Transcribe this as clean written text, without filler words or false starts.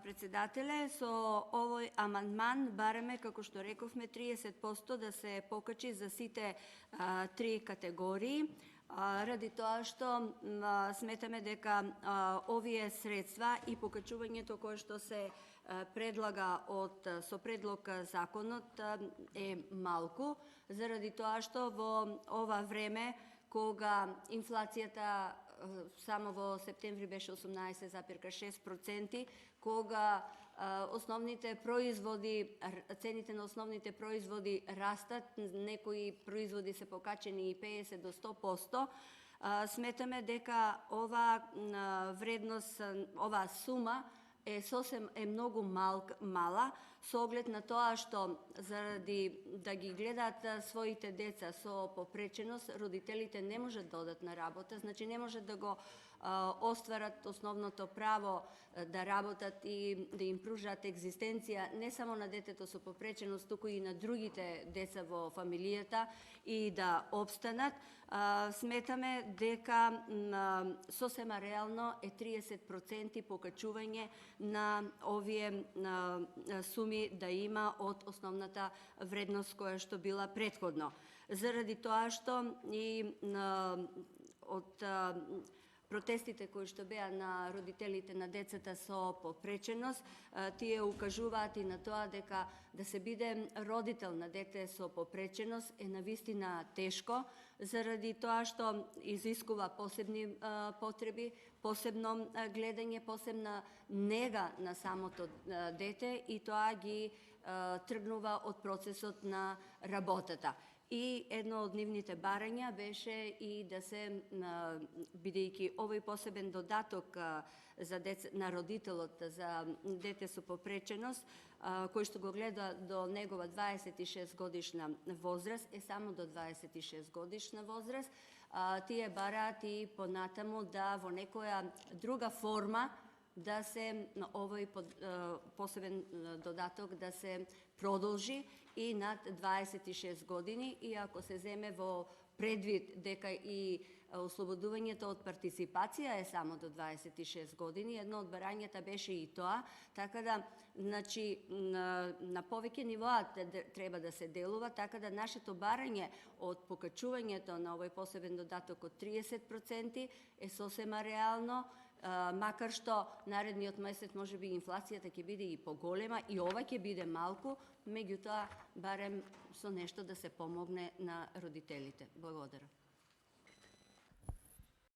председателе. Со овој амандман бараме, како што рековме, 30% да се покачи за сите три категории, ради тоа што сметаме дека овие средства и покачувањето кое што се предлага со предлог законот е малку, заради тоа што во ова време кога инфлацијата само во септември беше 18,6%, кога основните производи, цените на основните производи растат, некои производи се покачени и 50 до 100%, сметаме дека ова вредност, оваа сума е многу мала, со оглед на тоа што заради да ги гледаат своите деца со попреченост, родителите не можат да одат на работа, значи не можат да го остварат основното право да работат и да им пружат екзистенција не само на детето со попреченост, туку и на другите деца во фамилијата и да обстанат. Сметаме дека сосема реално е 30% покачување на овие суми да има од основната вредност која што била претходно. Заради тоа што и од протестите кои што беа на родителите на децата со попреченост, тие укажуваат и на тоа дека да се биде родител на дете со попреченост е навистина тешко, заради тоа што изискува посебни потреби, посебно гледање, посебна нега на самото дете и тоа ги тргнува од процесот на работата. И едно од нивните барања беше и да се, бидејќи овој посебен додаток за на родителот за дете со попреченост, кој што го гледа до негова 26 годишна возраст, е само до 26 годишна возраст, тие бараат и понатаму да во некоја друга форма да се овој посебен додаток да се продолжи и над 26 години, и ако се земе во предвид дека и ослободувањето од партиципација е само до 26 години, едно од барањата беше и тоа, така да, значи, на повеќе нивоа треба да се делува, така да нашето барање од покачувањето на овој посебен додаток од 30% е сосема реално, макар што наредниот месец можеби инфлацијата ќе биде и поголема и ова ќе биде малку, меѓутоа барем со нешто да се помогне на родителите. Благодарам.